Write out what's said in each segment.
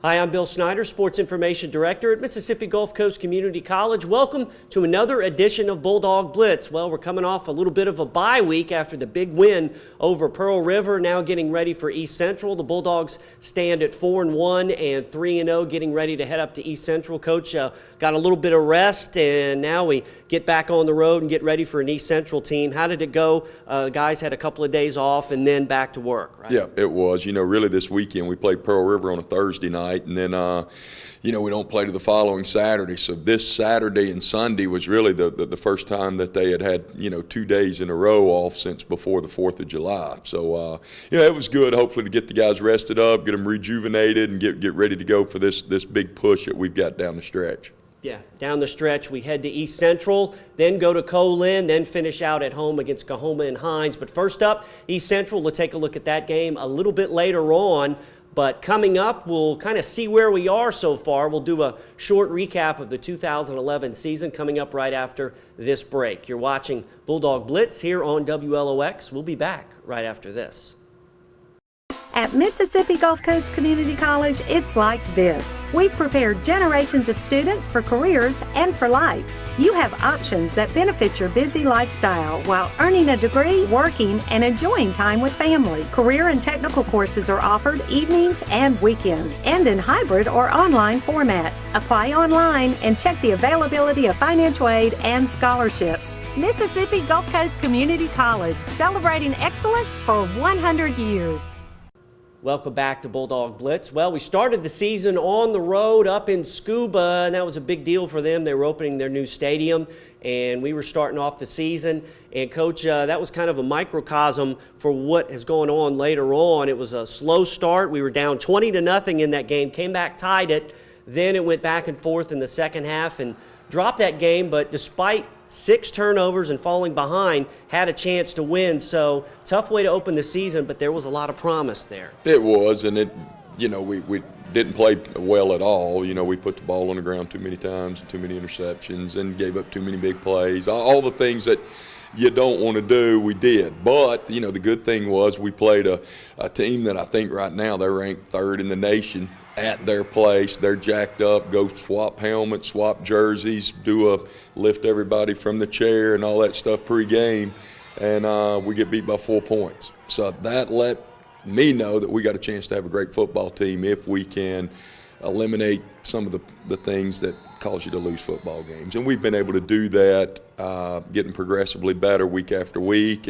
Hi, I'm Bill Snyder, Sports Information Director at Mississippi Gulf Coast Community College. Welcome to another edition of Bulldog Blitz. Well, we're coming off a little bit of a bye week after the big win over Pearl River, now getting ready for East Central. The Bulldogs stand at 4-1 and 3-0, getting ready to head up to East Central. Coach got a little bit of rest, and now we get back on the road and get ready for an East Central team. How did it go? Guys had a couple of days off and then back to work, right? Yeah, it was. You know, really this weekend we played Pearl River on a Thursday night. And then, we don't play to the following Saturday. So this Saturday and Sunday was really the first time that they had 2 days in a row off since before the 4th of July. So, it was good, hopefully, to get the guys rested up, get them rejuvenated, and get ready to go for this big push that we've got down the stretch. Yeah, down the stretch, we head to East Central, then go to Colin, then finish out at home against Coahoma and Hines. But first up, East Central, we'll take a look at that game a little bit later on. But coming up, we'll kind of see where we are so far. We'll do a short recap of the 2011 season coming up right after this break. You're watching Bulldog Blitz here on WLOX. We'll be back right after this. At Mississippi Gulf Coast Community College, it's like this. We've prepared generations of students for careers and for life. You have options that benefit your busy lifestyle while earning a degree, working, and enjoying time with family. Career and technical courses are offered evenings and weekends, and in hybrid or online formats. Apply online and check the availability of financial aid and scholarships. Mississippi Gulf Coast Community College, celebrating excellence for 100 years. Welcome back to Bulldog Blitz. Well, we started the season on the road up in Scuba, and that was a big deal for them. They were opening their new stadium, and we were starting off the season. And, Coach, that was kind of a microcosm for what is going on later on. It was a slow start. We were down 20-0 in that game, came back, tied it. Then it went back and forth in the second half and dropped that game, but despite 6 turnovers and falling behind, had a chance to win. So tough way to open the season, but there was a lot of promise there. It was, and we didn't play well at all. We put the ball on the ground too many times, too many interceptions, and gave up too many big plays. All the things that you don't want to do, we did. But, the good thing was we played a team that I think right now they're ranked 3rd in the nation at their place. They're jacked up, go swap helmets, swap jerseys, lift everybody from the chair and all that stuff pre-game, and we get beat by 4 points. So that let me know that we got a chance to have a great football team if we can eliminate some of the things that cause you to lose football games. And we've been able to do that, getting progressively better week after week.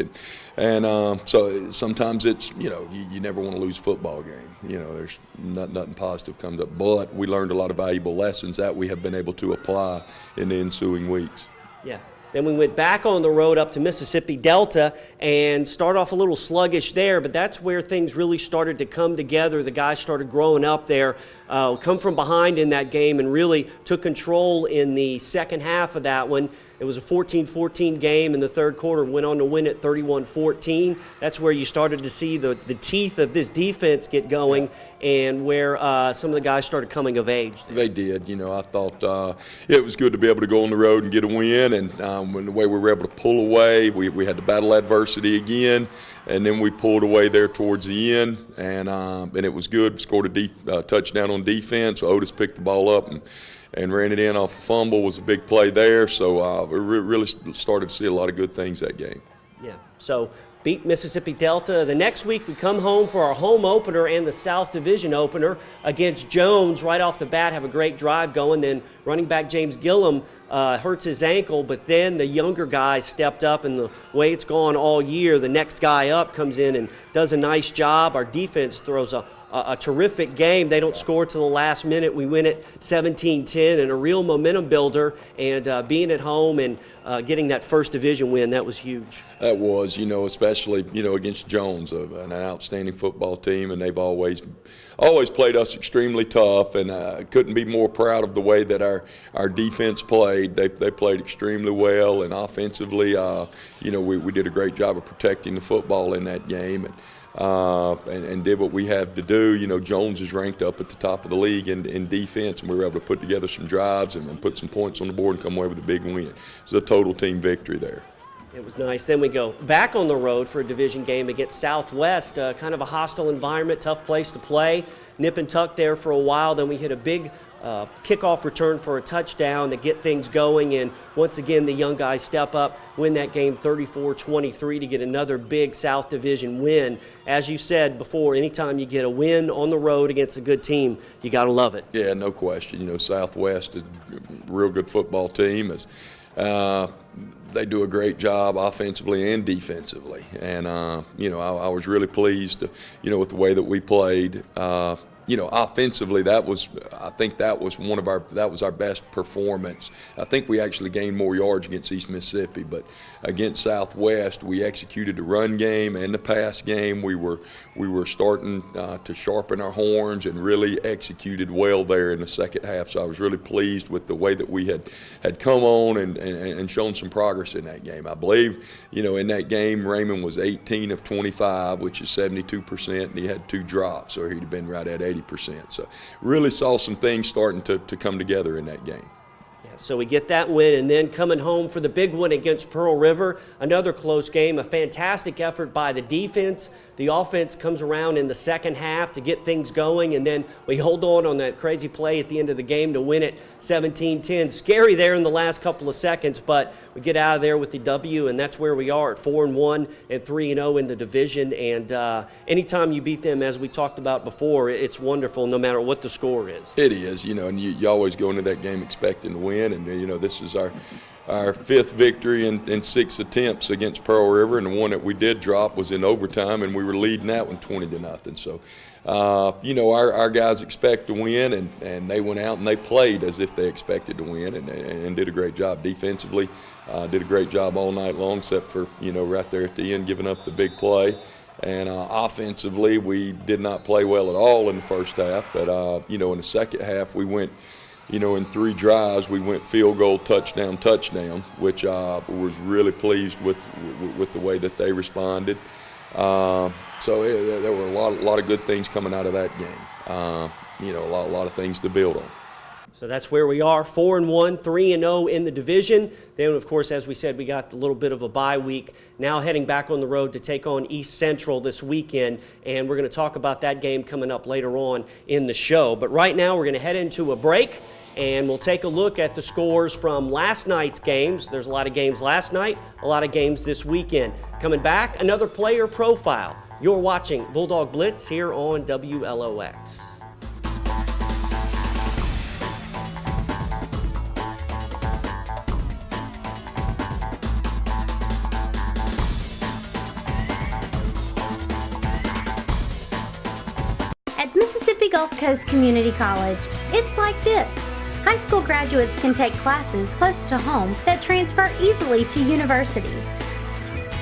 And so sometimes it's, you never want to lose a football game. There's nothing positive comes up. But we learned a lot of valuable lessons that we have been able to apply in the ensuing weeks. Yeah. Then we went back on the road up to Mississippi Delta and started off a little sluggish there, but that's where things really started to come together. The guys started growing up there, come from behind in that game and really took control in the second half of that one. It was a 14-14 game in the third quarter, went on to win it 31-14. That's where you started to see the teeth of this defense get going, and where some of the guys started coming of age. They did. I thought it was good to be able to go on the road and get a win, and when the way we were able to pull away, we had to battle adversity again, and then we pulled away there towards the end, and it was good. Scored a touchdown on defense. Otis picked the ball up and ran it in off a fumble. Was a big play there. So we really started to see a lot of good things that game. Yeah. So beat Mississippi Delta. The next week we come home for our home opener and the South Division opener against Jones. Right off the bat, have a great drive going. Then running back James Gillum hurts his ankle, but then the younger guys stepped up, and the way it's gone all year, the next guy up comes in and does a nice job. Our defense throws a terrific game. They don't score till the last minute. We win it 17-10, and a real momentum builder, and being at home and getting that first division win, that was huge. That was. is, especially, against Jones, an outstanding football team, and they've always played us extremely tough, and couldn't be more proud of the way that our defense played. They played extremely well, and offensively, we did a great job of protecting the football in that game, and did what we have to do. Jones is ranked up at the top of the league in defense, and we were able to put together some drives and put some points on the board and come away with a big win. It was a total team victory there. It was nice. Then we go back on the road for a division game against Southwest, kind of a hostile environment, tough place to play. Nip and tuck there for a while. Then we hit a big kickoff return for a touchdown to get things going. And once again, the young guys step up, win that game 34-23 to get another big South Division win. As you said before, anytime you get a win on the road against a good team, you got to love it. Yeah, no question. Southwest is a real good football team. They do a great job offensively and defensively, and I was really pleased, with the way that we played. Offensively, I think that was our best performance. I think we actually gained more yards against East Mississippi, but against Southwest, we executed the run game and the pass game. We were starting to sharpen our horns and really executed well there in the second half. So I was really pleased with the way that we had come on and shown some progress in that game. I believe, in that game, Raymond was 18 of 25, which is 72%, and he had 2 drops, so he'd been right at 80%. So really saw some things starting to come together in that game. So we get that win, and then coming home for the big one against Pearl River, another close game, a fantastic effort by the defense. The offense comes around in the second half to get things going, and then we hold on that crazy play at the end of the game to win it 17-10. Scary there in the last couple of seconds, but we get out of there with the W, and that's where we are at 4-1 and 3-0 in the division. And anytime you beat them, as we talked about before, it's wonderful no matter what the score is. It is, and you always go into that game expecting to win. And this is our 5th victory in 6 attempts against Pearl River, and the one that we did drop was in overtime, and we were leading that one 20-0. So, our guys expect to win, and they went out and they played as if they expected to win, and did a great job defensively. Did a great job all night long, except for right there at the end giving up the big play. And offensively, we did not play well at all in the first half, but in the second half we went. In 3 drives, we went field goal, touchdown, which was really pleased with the way that they responded. So there were a lot of good things coming out of that game. A lot of things to build on. So that's where we are, 4-1, 3-0 in the division. Then, of course, as we said, we got a little bit of a bye week. Now heading back on the road to take on East Central this weekend, and we're going to talk about that game coming up later on in the show. But right now, we're going to head into a break, and we'll take a look at the scores from last night's games. There's a lot of games last night, a lot of games this weekend. Coming back, another player profile. You're watching Bulldog Blitz here on WLOX. At Mississippi Gulf Coast Community College, it's like this. High school graduates can take classes close to home that transfer easily to universities.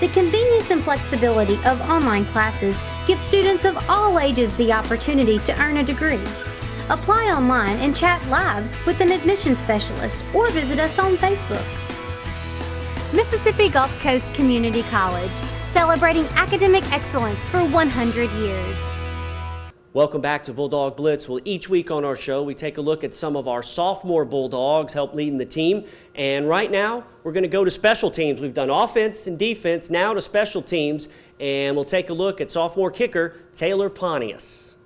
The convenience and flexibility of online classes give students of all ages the opportunity to earn a degree. Apply online and chat live with an admissions specialist or visit us on Facebook. Mississippi Gulf Coast Community College, celebrating academic excellence for 100 years. Welcome back to Bulldog Blitz. Well, each week on our show, we take a look at some of our sophomore Bulldogs help leading the team. And right now, we're going to go to special teams. We've done offense and defense, now to special teams. And we'll take a look at sophomore kicker Taylor Pontius.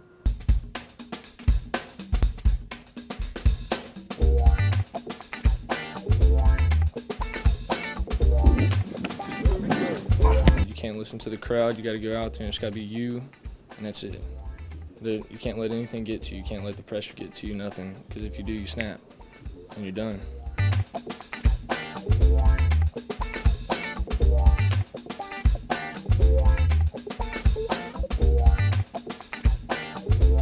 You can't listen to the crowd. You got to go out there and it's got to be you, and that's it. You can't let anything get to you. You can't let the pressure get to you, nothing. Because if you do, you snap, and you're done.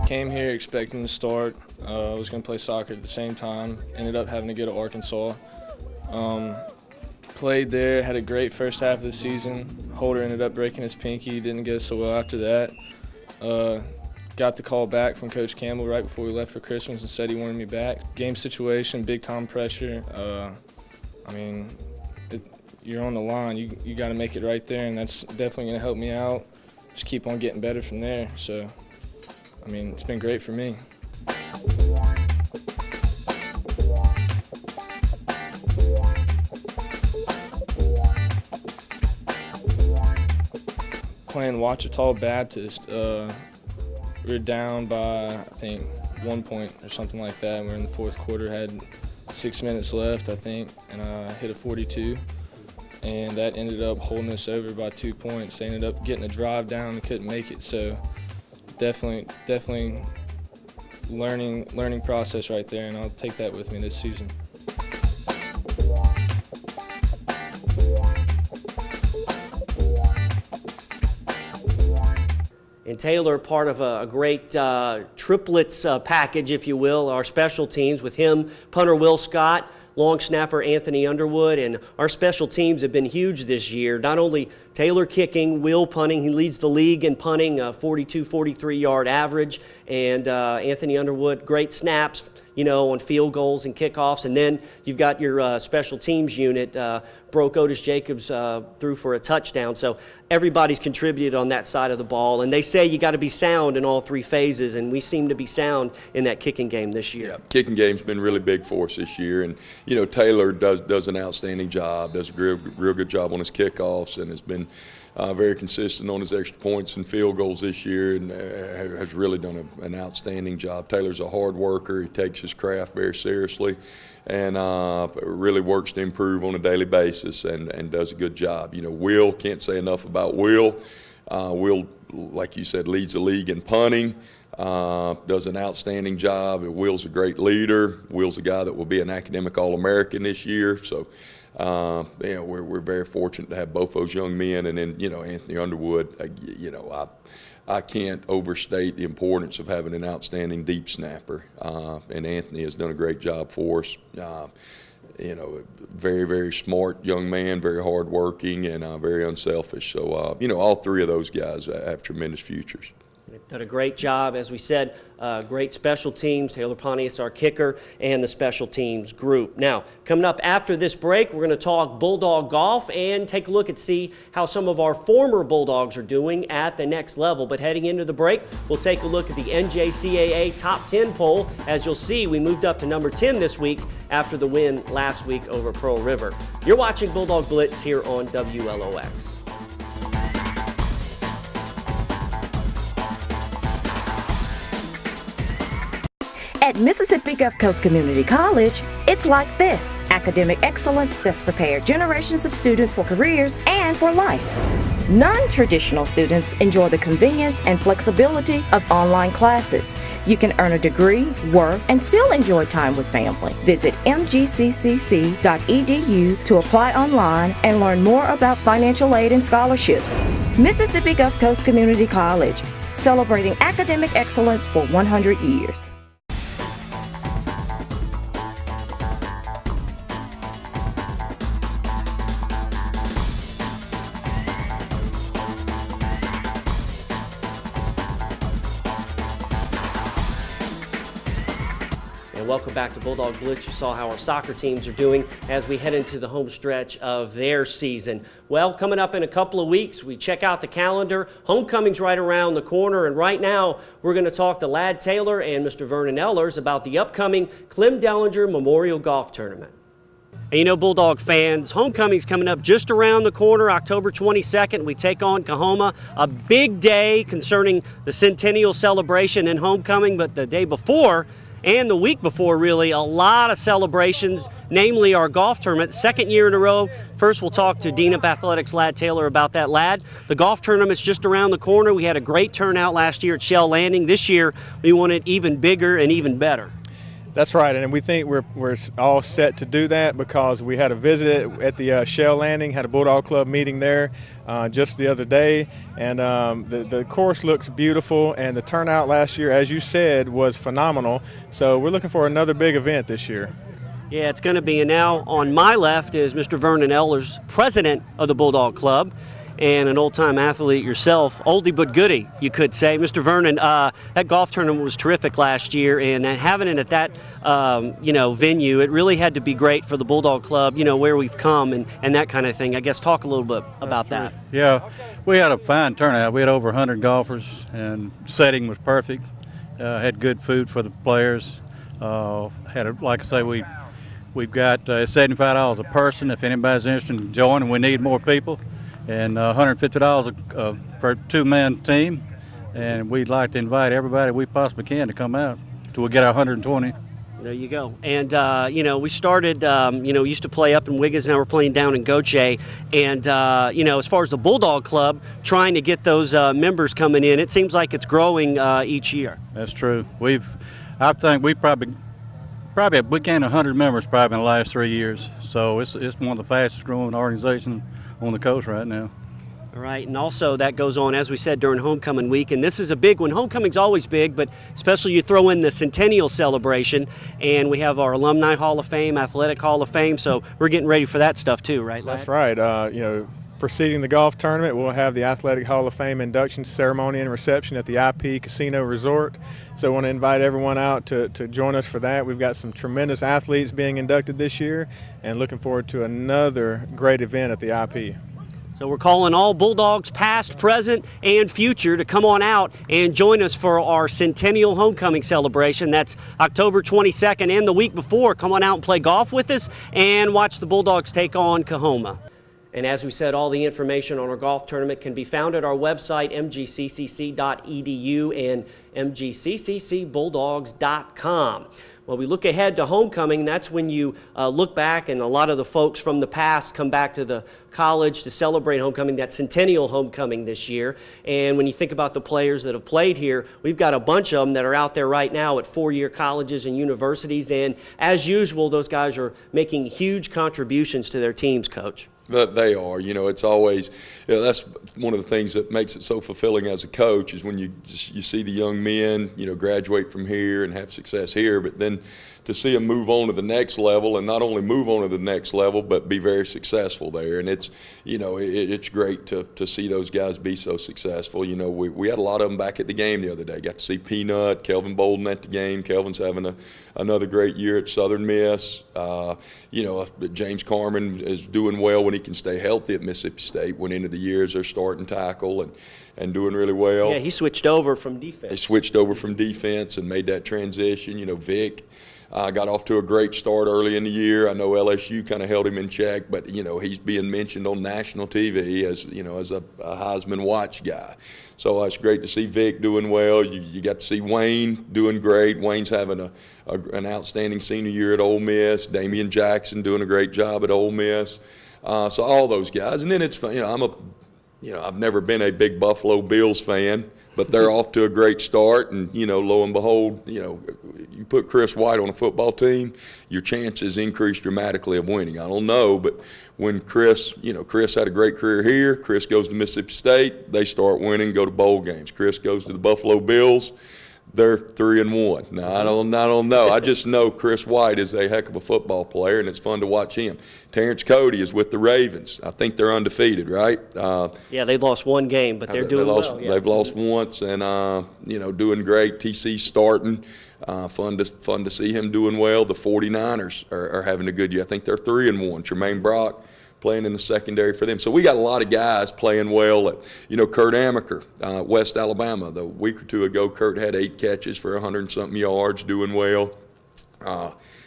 Came here expecting to start. I was going to play soccer at the same time. Ended up having to go to Arkansas. played there, had a great first half of the season. Holder ended up breaking his pinky, didn't go so well after that. Got the call back from Coach Campbell right before we left for Christmas and said he wanted me back. Game situation, big time pressure. I mean, you're on the line. You got to make it right there, and that's definitely going to help me out. Just keep on getting better from there. So, I mean, it's been great for me. Playing Ouachita Baptist, we were down by, I think, 1 point or something like that. We're in the fourth quarter, had 6 minutes left, I think, and I hit a 42. And that ended up holding us over by 2 points. They ended up getting a drive down and couldn't make it. So definitely learning process right there, and I'll take that with me this season. And Taylor, part of a great triplets package, if you will, our special teams with him, punter Will Scott, long snapper Anthony Underwood, and our special teams have been huge this year. Not only Taylor kicking, Will punting, he leads the league in punting, 42, 43-yard average, and Anthony Underwood, great snaps, you know, on field goals and kickoffs. And then you've got your special teams unit. Broke Otis Jacobs through for a touchdown. So everybody's contributed on that side of the ball. And they say you got to be sound in all three phases, and we seem to be sound in that kicking game this year. Yeah, kicking game's been really big for us this year. And, you know, Taylor does an outstanding job, does a real good job on his kickoffs, and has been very consistent on his extra points and field goals this year, and has really done an outstanding job. Taylor's a hard worker. He takes his craft very seriously, and really works to improve on a daily basis, and does a good job. You know, Will, can't say enough about Will. Will, like you said, leads the league in punting, does an outstanding job. Will's a great leader. Will's a guy that will be an academic All-American this year. So, you know, we're very fortunate to have both those young men. And then, you know, Anthony Underwood, you know, I can't overstate the importance of having an outstanding deep snapper. And Anthony has done a great job for us. You know, very, very smart young man, very hardworking, and very unselfish. So, you know, all three of those guys have tremendous futures. They've done a great job, as we said, great special teams. Taylor Pontius, our kicker, and the special teams group. Now, coming up after this break, we're going to talk Bulldog golf and take a look and see how some of our former Bulldogs are doing at the next level. But heading into the break, we'll take a look at the NJCAA Top 10 poll. As you'll see, we moved up to number 10 this week after the win last week over Pearl River. You're watching Bulldog Blitz here on WLOX. At Mississippi Gulf Coast Community College, it's like this: academic excellence that's prepared generations of students for careers and for life. Non-traditional students enjoy the convenience and flexibility of online classes. You can earn a degree, work, and still enjoy time with family. Visit mgccc.edu to apply online and learn more about financial aid and scholarships. Mississippi Gulf Coast Community College, celebrating academic excellence for 100 years. Welcome back to Bulldog Blitz. You saw how our soccer teams are doing as we head into the home stretch of their season. Well, coming up in a couple of weeks, we check out the calendar. Homecoming's right around the corner, and right now we're going to talk to Ladd Taylor and Mr. Vernon Ellers about the upcoming Clem Dellinger Memorial Golf Tournament. And you know, Bulldog fans, homecoming's coming up just around the corner, October 22nd. We take on Kahoma, a big day concerning the centennial celebration and homecoming, but the day before and the week before, really, a lot of celebrations, namely our golf tournament, second year in a row. First, we'll talk to Dean of Athletics, Ladd Taylor, about that. Ladd, the golf tournament's just around the corner. We had a great turnout last year at Shell Landing. This year, we want it even bigger and even better. That's right, and we think we're all set to do that because we had a visit at the Shell Landing, had a Bulldog Club meeting there just the other day, and the course looks beautiful, and the turnout last year, as you said, was phenomenal. So we're looking for another big event this year. Yeah, it's going to be. And now on my left is Mr. Vernon Ehlers, president of the Bulldog Club, and an old-time athlete yourself, oldie but goodie, you could say. Mr. Vernon, that golf tournament was terrific last year, and having it at that, venue, it really had to be great for the Bulldog Club, where we've come and that kind of thing. I guess talk a little bit about that. Yeah, we had a fine turnout. We had over 100 golfers, and setting was perfect. Had good food for the players. Like I say, we've got $75 a person if anybody's interested in joining. We need more people. And $150 for a two-man team, and we'd like to invite everybody we possibly can to come out till we get our 120. There you go. And, we started, we used to play up in Wiggins, now we're playing down in Goche. And, as far as the Bulldog Club, trying to get those members coming in, it seems like it's growing each year. That's true. I think we probably we gained 100 members probably in the last 3 years. So it's one of the fastest growing organizations on the coast right now. All right, and also that goes on, as we said, during homecoming week, and this is a big one. Homecoming's always big, but especially you throw in the centennial celebration, and we have our Alumni Hall of Fame, Athletic Hall of Fame, so we're getting ready for that stuff too, right, Lad? That's right. Preceding the golf tournament, we'll have the Athletic Hall of Fame induction ceremony and reception at the IP Casino Resort. So I want to invite everyone out to join us for that. We've got some tremendous athletes being inducted this year, and looking forward to another great event at the IP. So we're calling all Bulldogs past, present, and future to come on out and join us for our Centennial Homecoming celebration. That's October 22nd and the week before. Come on out and play golf with us and watch the Bulldogs take on Coahoma. And as we said, all the information on our golf tournament can be found at our website, mgccc.edu and mgccbulldogs.com. Well, we look ahead to homecoming. That's when you look back, and a lot of the folks from the past come back to the college to celebrate homecoming, that centennial homecoming this year. And when you think about the players that have played here, we've got a bunch of them that are out there right now at four-year colleges and universities. And as usual, those guys are making huge contributions to their teams, Coach. They are. It's always, that's one of the things that makes it so fulfilling as a coach is when you see the young men, graduate from here and have success here, but then to see them move on to the next level, and not only move on to the next level, but be very successful there. And it's, it's great to see those guys be so successful. We had a lot of them back at the game the other day. Got to see Peanut, Kelvin Bolden at the game. Kelvin's having another great year at Southern Miss. James Carmen is doing well when he can stay healthy at Mississippi State. Went into the year as their starting tackle and doing really well. Yeah, he switched over from defense. He switched over from defense and made that transition. Vic got off to a great start early in the year. I know LSU kind of held him in check, but he's being mentioned on national TV as a Heisman watch guy. So it's great to see Vic doing well. You got to see Wayne doing great. Wayne's having an outstanding senior year at Ole Miss. Damian Jackson doing a great job at Ole Miss. So all those guys, and then it's fun. I've never been a big Buffalo Bills fan, but they're off to a great start, and lo and behold, you put Chris White on a football team, your chances increase dramatically of winning. I don't know, but when Chris had a great career here. Chris goes to Mississippi State, they start winning, go to bowl games. Chris goes to the Buffalo Bills. They're 3-1. Now I don't know. I just know Chris White is a heck of a football player, and it's fun to watch him. Terrence Cody is with the Ravens. I think they're undefeated, right? Yeah, they've lost one game, but they're doing well. Yeah. They've lost once, and doing great. TC starting. Fun to see him doing well. The 49ers are having a good year. I think they're 3-1. Tremaine Brock playing in the secondary for them. So we got a lot of guys playing well. Kurt Amaker, West Alabama. The week or two ago, Kurt had 8 catches for 100-something yards, doing well.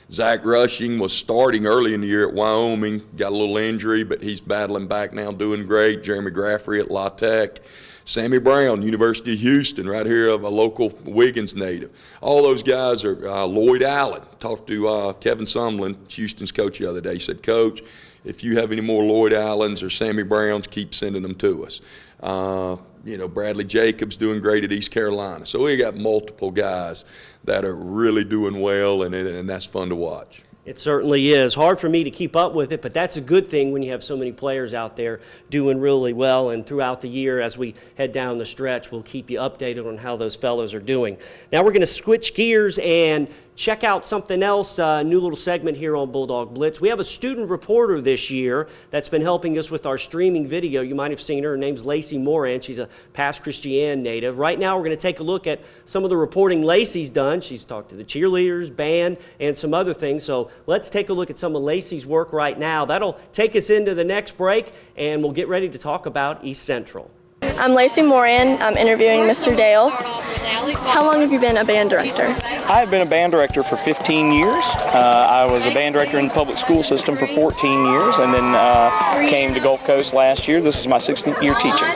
Zach Rushing was starting early in the year at Wyoming, got a little injury, but he's battling back now, doing great. Jeremy Graffrey at La Tech. Sammy Brown, University of Houston, right here, a local Wiggins native. All those guys are Lloyd Allen. Talked to Kevin Sumlin, Houston's coach, the other day. He said, Coach, if you have any more Lloyd Allens or Sammy Browns, keep sending them to us. Bradley Jacobs doing great at East Carolina. So we got multiple guys that are really doing well, and that's fun to watch. It certainly is. Hard for me to keep up with it, but that's a good thing when you have so many players out there doing really well. And throughout the year, as we head down the stretch, we'll keep you updated on how those fellows are doing. Now we're going to switch gears and check out something else, a new little segment here on Bulldog Blitz. We have a student reporter this year that's been helping us with our streaming video. You might have seen her. Her name's Lacey Moran. She's a Pass Christian native. Right now, we're going to take a look at some of the reporting Lacey's done. She's talked to the cheerleaders, band, and some other things. So let's take a look at some of Lacey's work right now. That'll take us into the next break, and we'll get ready to talk about East Central. I'm Lacey Moran. I'm interviewing Mr. Dale. How long have you been a band director? I've been a band director for 15 years. I was a band director in the public school system for 14 years and then came to Gulf Coast last year. This is my 16th year teaching.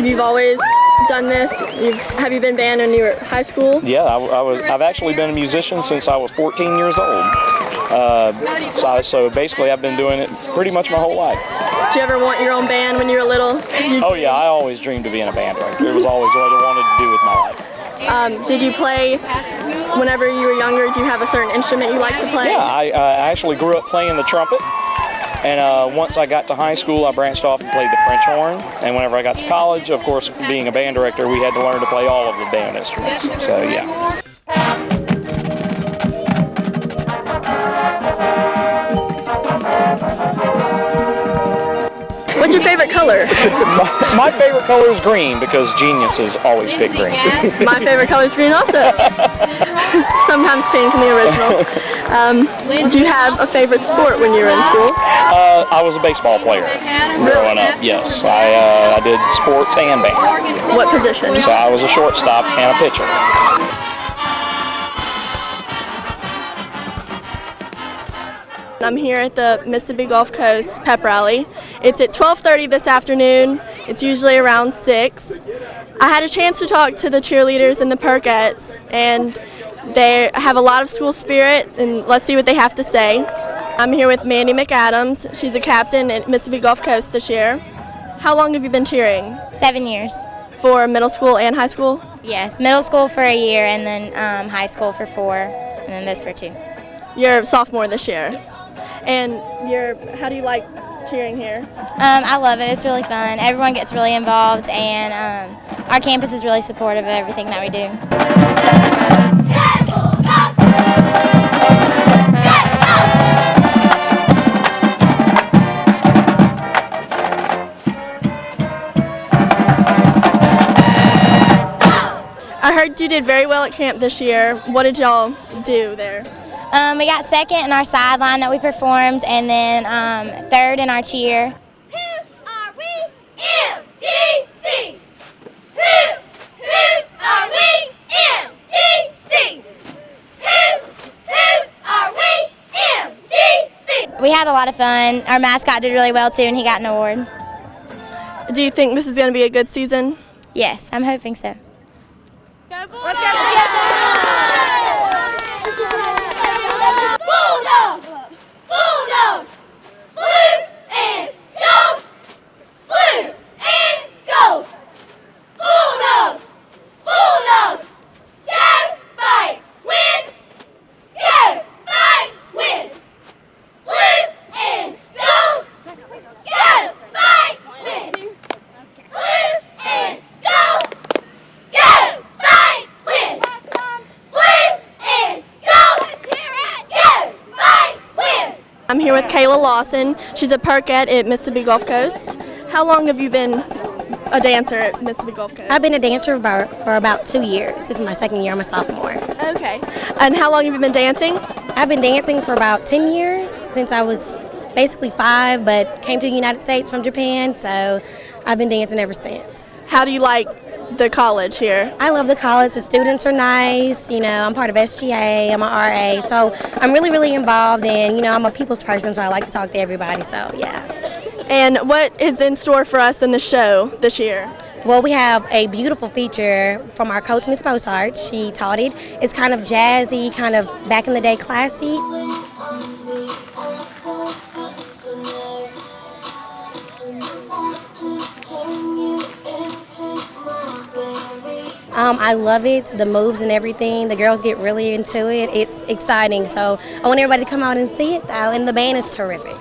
You've always done this? Have you been band when you were in high school? Yeah, I've actually been a musician since I was 14 years old. So basically I've been doing it pretty much my whole life. Did you ever want your own band when you were little? Oh yeah, I always dreamed of being a band director. It was always what I wanted to do with my life. Did you play whenever you were younger? Do you have a certain instrument you like to play? Yeah, I actually grew up playing the trumpet. And once I got to high school, I branched off and played the French horn. And whenever I got to college, of course, being a band director, we had to learn to play all of the band instruments. So yeah. What's your favorite color? My favorite color is green because geniuses always pick green. My favorite color is green also. Sometimes pink in the original. Do you have a favorite sport when you were in school? I was a baseball player growing up, yes. I did sports and band. What position? So I was a shortstop and a pitcher. I'm here at the Mississippi Gulf Coast Pep Rally. It's at 12:30 this afternoon. It's usually around 6. I had a chance to talk to the cheerleaders and the Perkettes, and they have a lot of school spirit, and let's see what they have to say. I'm here with Mandy McAdams. She's a captain at Mississippi Gulf Coast this year. How long have you been cheering? 7 years. For middle school and high school? Yes, middle school for a year, and then high school for 4, and then this for 2. You're a sophomore this year. And how do you like cheering here? I love it. It's really fun. Everyone gets really involved, and our campus is really supportive of everything that we do. I heard you did very well at camp this year. What did y'all do there? We got second in our sideline that we performed, and then third in our cheer. Who are we? MGC! Who are we? MGC! Who are we? MGC! We had a lot of fun. Our mascot did really well too, and he got an award. Do you think this is going to be a good season? Yes, I'm hoping so. Let's Bulldogs! Bulldogs! Blue and gold! Blue and gold! Bulldogs! Bulldogs! Go fight! Win! Go fight! Win! Blue and gold! Go fight! Win! Blue and gold! Go fight! Win! Blue and gold! Go fight! Win! I'm here with Kayla Lawson. She's a Perkette at Mississippi Gulf Coast. How long have you been a dancer at Mississippi Gulf Coast? I've been a dancer for about 2 years. This is my second year. I'm a sophomore. Okay. And how long have you been dancing? I've been dancing for about 10 years, since I was basically 5, but came to the United States from Japan, so I've been dancing ever since. How do you like the college here? I love the college. The students are nice. You know, I'm part of SGA. I'm an RA, so I'm really, really involved, and, you know, I'm a people's person, so I like to talk to everybody, so yeah. And what is in store for us in the show this year? Well, we have a beautiful feature from our coach, Miss Bosart. She taught it. It's kind of jazzy, kind of back in the day classy. I love it, the moves and everything. The girls get really into it. It's exciting, so I want everybody to come out and see it, though, and the band is terrific.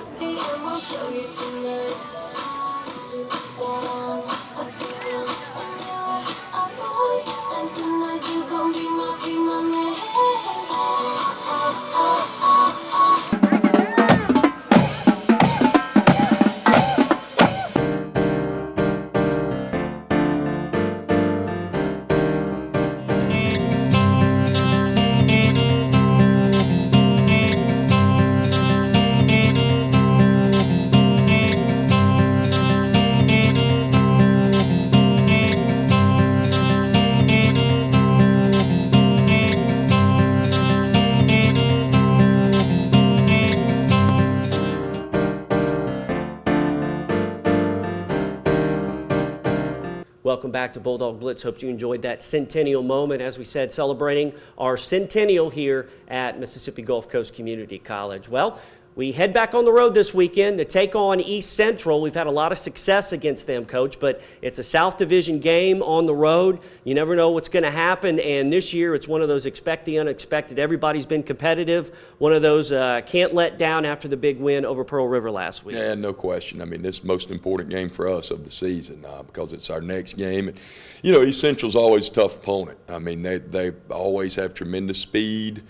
welcome back to Bulldog Blitz. Hope you enjoyed that centennial moment, as we said, celebrating our centennial here at Mississippi Gulf Coast Community College. Well, we head back on the road this weekend to take on East Central. We've had a lot of success against them, Coach, but it's a South Division game on the road. You never know what's going to happen, and this year it's one of those expect the unexpected. Everybody's been competitive. One of those can't let down after the big win over Pearl River last week. Yeah, no question. I mean, this is the most important game for us of the season because it's our next game. And, you know, East Central's always a tough opponent. I mean, they always have tremendous speed.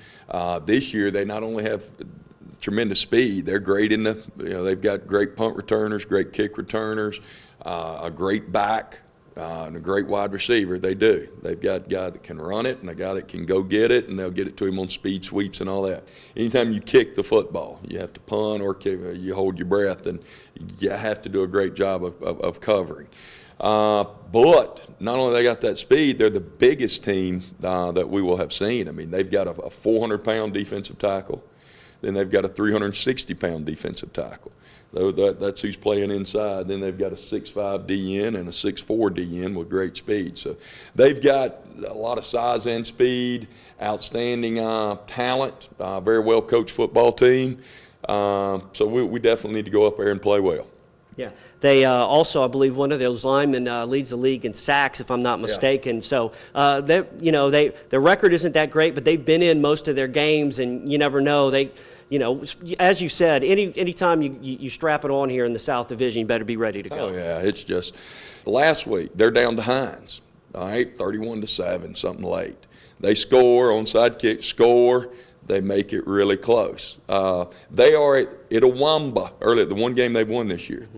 This year they not only have tremendous speed. They're great in the, they've got great punt returners, great kick returners, a great back, and a great wide receiver. They do. They've got a guy that can run it and a guy that can go get it, and they'll get it to him on speed sweeps and all that. Anytime you kick the football, you have to punt or kick, you hold your breath, and you have to do a great job of covering. But not only they got that speed, they're the biggest team that we will have seen. I mean, they've got a 400-pound defensive tackle. Then they've got a 360-pound defensive tackle. That's who's playing inside. Then they've got a 6'5" DN and a 6'4" DN with great speed. So they've got a lot of size and speed, outstanding talent, very well-coached football team. So we definitely need to go up there and play well. Yeah, they also, I believe, one of those linemen leads the league in sacks, if I'm not mistaken. Yeah. So, their record isn't that great, but they've been in most of their games, and you never know. They, as you said, anytime you strap it on here in the South Division, you better be ready to go. Oh yeah, it's just last week they're down to Hines, all right, 31-7, something late. They score onside kick, score. They make it really close. They are at Itawamba early, the one game they've won this year.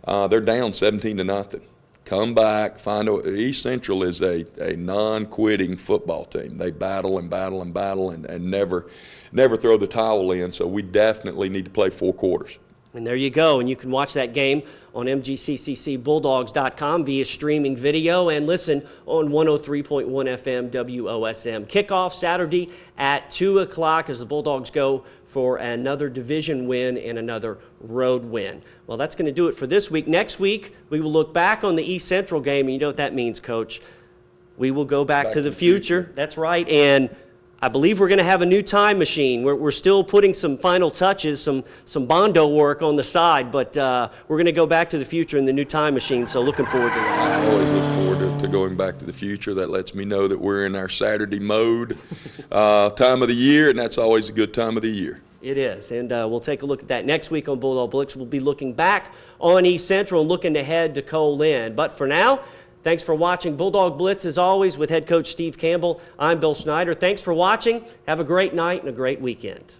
They're down 17-0. Come back, East Central is a non-quitting football team. They battle and battle and battle and never throw the towel in. So we definitely need to play 4 quarters. And there you go. And you can watch that game on mgccbulldogs.com via streaming video and listen on 103.1 FM WOSM. Kickoff Saturday at 2 o'clock as the Bulldogs go for another division win and another road win. Well, that's going to do it for this week. Next week, we will look back on the East Central game. And you know what that means, Coach. We will go back to the future. That's right. And I believe we're going to have a new time machine. We're still putting some final touches, some Bondo work on the side, but we're going to go back to the future in the new time machine, so looking forward to that. I always look forward to going back to the future. That lets me know that we're in our Saturday mode time of the year, and that's always a good time of the year. It is, and we'll take a look at that next week on Bulldog Blitz. We'll be looking back on East Central and looking ahead to Cole Lynn. But for now, thanks for watching Bulldog Blitz, as always, with head coach Steve Campbell. I'm Bill Snyder. Thanks for watching. Have a great night and a great weekend.